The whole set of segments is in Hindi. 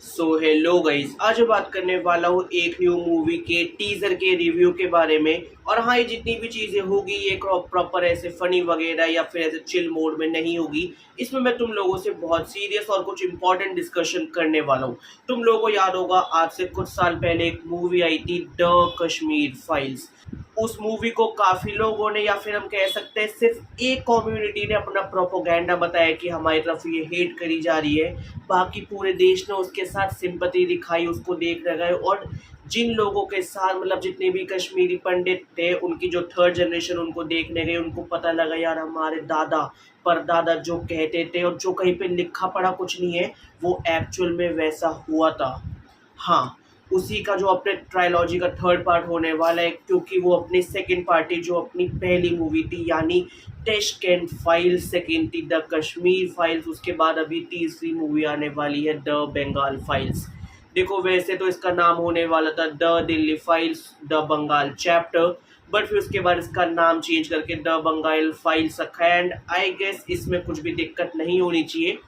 सो हेलो गाइस, आज मैं बात करने वाला हूँ एक न्यू मूवी के टीजर के रिव्यू के बारे में। और हाँ, ये जितनी भी चीजें होगी ये प्रॉपर ऐसे फनी वगैरह या फिर ऐसे चिल मोड में नहीं होगी। इसमें मैं तुम लोगों से बहुत सीरियस और कुछ इंपॉर्टेंट डिस्कशन करने वाला हूँ। तुम लोगों को याद होगा, आज से कुछ साल पहले एक मूवी आई थी, द कश्मीर फाइल्स। उस मूवी को काफी लोगों ने, या फिर हम कह सकते हैं सिर्फ एक कम्युनिटी ने, अपना प्रोपोगेंडा बताया कि हमारी तरफ ये हेट करी जा रही है। बाकी पूरे देश ने उसके साथ सिंपैथी दिखाई, उसको देखने गए। और जिन लोगों के साथ मतलब जितने भी कश्मीरी पंडित थे, उनकी जो थर्ड जनरेशन उनको देखने गए, उनको पता लगा यार हमारे दादा परदादा जो कहते थे और जो कहीं पे लिखा पढ़ा कुछ नहीं है, वो एक्चुअल में वैसा हुआ था। हाँ, उसी का जो अपने ट्रायलॉजी का थर्ड पार्ट होने वाला है, क्योंकि वो अपनी सेकंड पार्टी जो अपनी पहली मूवी थी यानी टेशकेंट फाइल्स, सेकंड थी द कश्मीर फाइल्स, उसके बाद अभी तीसरी मूवी आने वाली है द बंगाल फाइल्स। देखो, वैसे तो इसका नाम होने वाला था the Delhi files the Bengal chapter, but फिर उसके बाद इसका नाम चेंज करके द बंगाल फाइल्स रखा है। एंड आई गेस इसमें कुछ भी दिक्कत नहीं होनी चाहिए।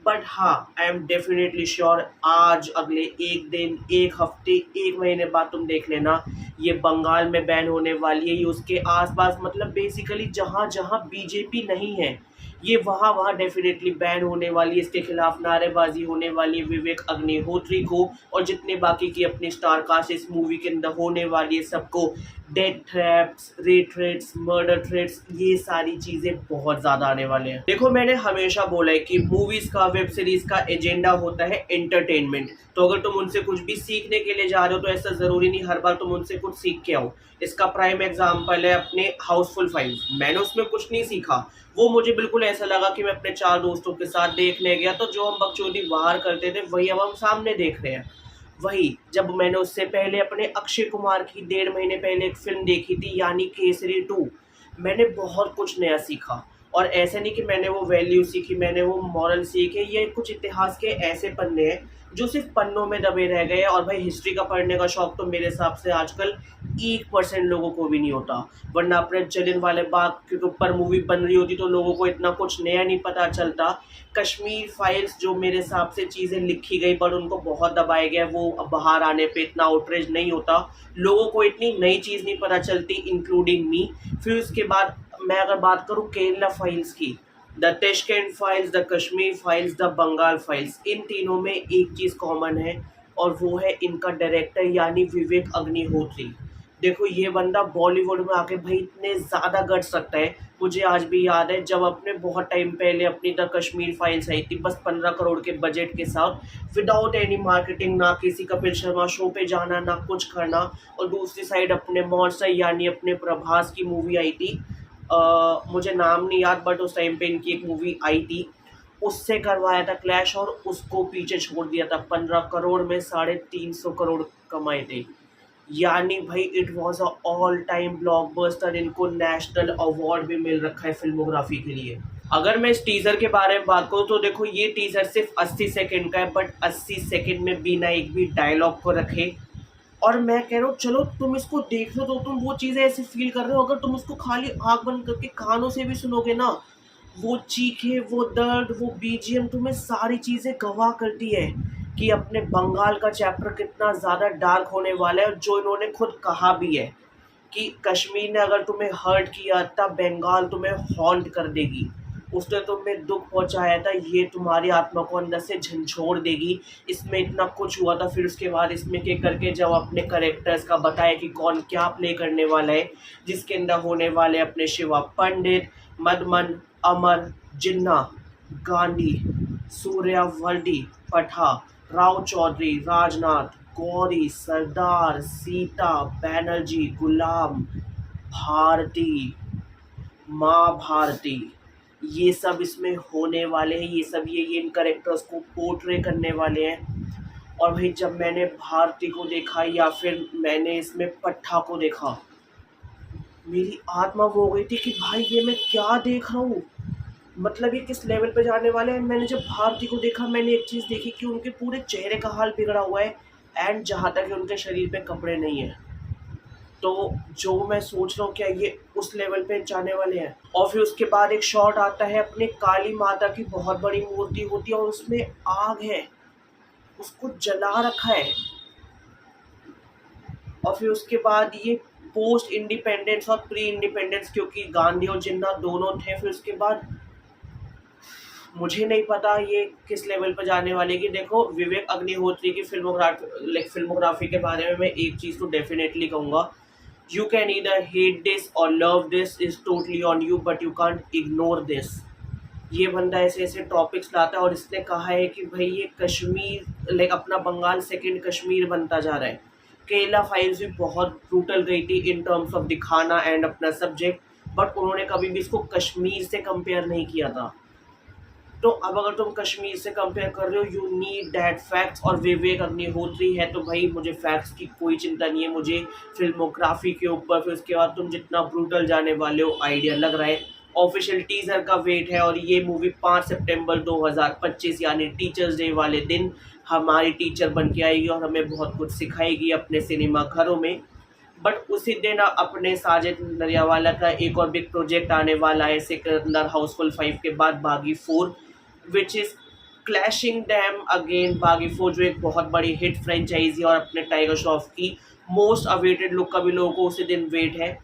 बट हाँ, आई एम डेफिनेटली श्योर आज अगले एक दिन, एक हफ्ते, एक महीने बाद तुम देख लेना, ये बंगाल में बैन होने वाली है। ये उसके आसपास, मतलब बेसिकली जहाँ जहाँ बीजेपी नहीं है, ये वहाँ वहाँ डेफिनेटली बैन होने वाली है। इसके खिलाफ नारेबाजी होने वाली है विवेक अग्निहोत्री को, और जितने बाकी की अपनी स्टार कास्ट इस मूवी के अंदर होने वाली है, सबको death threats, rape threats, murder threats, ये सारी चीजें बहुत ज्यादा आने वाले हैं। देखो, मैंने हमेशा बोला है कि मूवीज का, वेब सीरीज का एजेंडा होता है एंटरटेनमेंट। तो अगर तुम उनसे कुछ भी सीखने के लिए जा रहे हो, तो ऐसा जरूरी नहीं हर बार तुम उनसे कुछ सीख के आओ। इसका प्राइम एग्जाम्पल है अपने हाउसफुल 5। मैंने उसमें कुछ नहीं सीखा। वो मुझे बिल्कुल ऐसा लगा कि मैं अपने 4 दोस्तों के साथ देखने गया, तो जो हम बकचोदी बाहर करते थे वही अब हम सामने देख रहे हैं। वही जब मैंने उससे पहले अपने अक्षय कुमार की 1.5 महीने पहले एक फिल्म देखी थी यानी केसरी 2, मैंने बहुत कुछ नया सीखा। और ऐसा नहीं कि मैंने वो वैल्यू सीखी, मैंने वो मॉरल सीखे। ये कुछ इतिहास के ऐसे पन्ने हैं जो सिर्फ पन्नों में दबे रह गए हैं। और भाई, हिस्ट्री का पढ़ने का शौक तो मेरे हिसाब से आजकल 1% लोगों को भी नहीं होता। वरना अपने जलियन वाले बाग के ऊपर मूवी बन रही होती तो लोगों को इतना कुछ नया नहीं पता चलता। कश्मीर फाइल्स जो मेरे हिसाब से चीज़ें लिखी गई पर उनको बहुत दबाया गया, वो अब बाहर आने पे इतना आउटरीच नहीं होता। लोगों को इतनी नई चीज़ नहीं पता चलती, इंक्लूडिंग मी। फिर उसके बाद मैं अगर बात करूँ केरला फाइल्स की, the Tashkent files, the Kashmir files, the Bengal files, इन तीनों में एक चीज़ कॉमन है, और वो है इनका डायरेक्टर यानी विवेक अग्निहोत्री। देखो, ये बंदा बॉलीवुड में आके भाई इतने ज़्यादा गट्स रखता है। मुझे आज भी याद है जब अपने बहुत टाइम पहले अपनी द कश्मीर फाइल्स आई थी, बस 15 करोड़ के बजट के साथ, विदाउट एनी मार्केटिंग, ना किसी कपिल शर्मा शो पे जाना, ना कुछ करना। और दूसरी साइड अपने मॉन्स्टर यानी अपने प्रभास की मूवी आई थी, मुझे नाम नहीं याद, बट उस टाइम पे इनकी एक मूवी आई थी, उससे करवाया था क्लैश और उसको पीछे छोड़ दिया था। 15 करोड़ में 350 करोड़ कमाए थे। यानी भाई it was a all time blockbuster. इनको नेशनल अवार्ड भी मिल रखा है फिल्मोग्राफी के लिए। अगर मैं इस टीजर के बारे में बात करूँ तो देखो, ये टीजर सिर्फ 80 सेकंड का है, बट 80 सेकंड में बिना एक भी डायलॉग को रखे। और मैं कह रहा हूँ चलो तुम इसको देख लो तो तुम वो चीज़ें ऐसे फील कर रहे हो। अगर तुम उसको खाली आँख बंद करके कानों से भी सुनोगे ना, वो चीखे, वो दर्द, वो बीजीएम तुम्हें सारी चीज़ें गवाह करती है कि अपने बंगाल का चैप्टर कितना ज़्यादा डार्क होने वाला है। और जो इन्होंने खुद कहा भी है कि कश्मीर ने अगर तुम्हें हर्ट किया तब बंगाल तुम्हें हॉन्ट कर देगी। उसने तुम्हें दुख पहुंचाया था, ये तुम्हारी आत्मा को अंदर से झंझोड़ देगी। इसमें इतना कुछ हुआ था। फिर उसके बाद इसमें के करके जब अपने करेक्टर्स का बताया कि कौन क्या प्ले करने वाला है, जिसके अंदर होने वाले अपने शिवा पंडित, मदमन, अमर, जिन्ना, गांधी, सूर्यवंशी, पठा, राव चौधरी, राजनाथ, गौरी, सरदार, सीता, बैनर्जी, गुलाम, भारती, माँ भारती, ये सब इसमें होने वाले हैं। ये सब ये इन करेक्टर्स को पोर्ट्रे करने वाले हैं। और भाई, जब मैंने भारती को देखा या फिर मैंने इसमें पट्टा को देखा, मेरी आत्मा वो हो गई थी कि भाई ये मैं क्या देख रहा हूँ। मतलब ये किस लेवल पे जाने वाले हैं। मैंने जब भारती को देखा, मैंने एक चीज़ देखी कि उनके पूरे चेहरे का हाल बिगड़ा हुआ है, एंड जहाँ तक कि उनके शरीर पे कपड़े नहीं है। तो जो मैं सोच रहा हूँ, क्या ये उस लेवल पे जाने वाले हैं। और फिर उसके बाद एक शॉट आता है, अपने काली माता की बहुत बड़ी मूर्ति होती है और उसमें आग है। उसको जला रखा है। और फिर उसके बाद ये पोस्ट इंडिपेंडेंस और प्री इंडिपेंडेंस, क्योंकि गांधी और जिन्ना दोनों थे। फिर उसके बाद मुझे नहीं पता ये किस लेवल पर जाने वाली है। कि देखो, विवेक अग्निहोत्री की फिल्मोग्राफी के बारे में मैं एक चीज़ तो डेफिनेटली कहूँगा, you can either hate this और love this, is totally on you, but you can't ignore this. ये बंदा ऐसे ऐसे टॉपिक्स लाता है और इसने कहा है कि भाई ये कश्मीर अपना बंगाल सेकंड कश्मीर बनता जा रहा है। केरला फाइल्स भी बहुत ब्रूटल गई थी इन टर्म्स ऑफ दिखाना एंड अपना सब्जेक्ट, बट उन्होंने कभी भी इसको कश्मीर से कंपेयर नहीं किया था। तो अब अगर तुम कश्मीर से कंपेयर कर रहे हो, यू नीड दैट फैक्ट्स। और विवेक अग्निहोत्री है तो भाई मुझे फैक्ट्स की कोई चिंता नहीं है, मुझे फिल्मोग्राफी के ऊपर। फिर उसके बाद तुम जितना ब्रूटल जाने वाले हो आइडिया लग रहा है। ऑफिशियल टीजर का वेट है और ये मूवी 5 सितंबर 2025 यानी टीचर्स डे वाले दिन हमारी टीचर बन के आएगी और हमें बहुत कुछ सिखाएगी अपने सिनेमा घरों में। बट उसी दिन अपने साजिद नडियाडवाला का एक और बिग प्रोजेक्ट आने वाला है, सिकंदर हाउसफुल 5 के बाद बागी 4, which is clashing dam again बागी 4, जो एक बहुत बड़ी हिट फ्रेंचाइजी और अपने टाइगर श्रॉफ की मोस्ट अवेटेड लुक का भी लोगों को उसी दिन वेट है।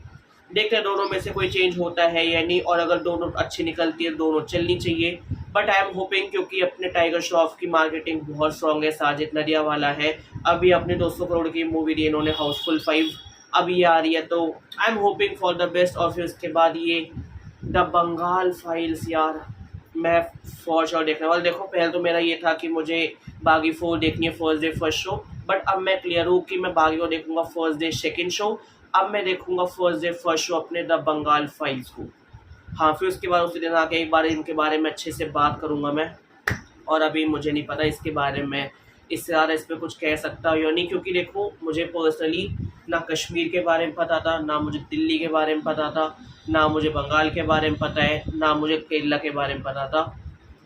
देखते हैं दोनों में से कोई चेंज होता है या नहीं, और अगर दोनों अच्छी निकलती है दोनों चलनी चाहिए। बट आई एम होपिंग, क्योंकि अपने टाइगर श्रॉफ की मार्केटिंग बहुत स्ट्रॉन्ग है, साजिद नडियाडवाला है, अभी अपने 200 करोड़ की मूवी दी इन्होंने हाउसफुल 5 अभी ये आ रही है, तो I am hoping for the best. और फिर उसके बाद ये द बंगाल फाइल्स, यार मैं फॉर श्योर देखने वाला। देखो, पहले तो मेरा ये था कि मुझे बागी 4 देखनी है first day first show, but अब मैं क्लियर हूँ कि मैं बागी को देखूंगा फर्स्ट डे सेकंड शो। अब मैं देखूंगा फर्स्ट डे फर्स्ट शो अपने द बंगाल फाइल्स को। हाँ, फिर उसके बाद उसी दिन आके एक बार इनके बारे में अच्छे से बात करूंगा मैं। और अभी मुझे नहीं पता इसके बारे में इससे ज़्यादा इस पर कुछ कह सकता हूँ या नहीं, क्योंकि देखो मुझे पर्सनली ना कश्मीर के बारे में पता था, ना मुझे दिल्ली के बारे में पता था, ना मुझे बंगाल के बारे में पता है, ना मुझे केरला के बारे में पता था।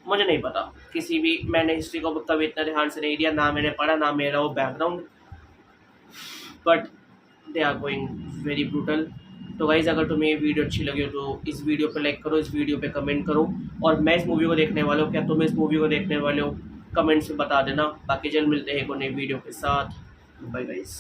मुझे नहीं पता किसी भी, मैंने हिस्ट्री को कभी इतना ध्यान से नहीं दिया, ना मैंने पढ़ा, ना मेरा वो background, but they are going very brutal. तो गाइज़, अगर तुम्हें ये वीडियो अच्छी लगी हो तो इस वीडियो पे लाइक करो, इस वीडियो पे कमेंट करो, और मैं इस मूवी को देखने वाले हो, क्या तुम इस मूवी को देखने वाले हो, कमेंट्स में बता देना। बाकी जल्द मिलते हैं एक और नई वीडियो के साथ। Bye guys.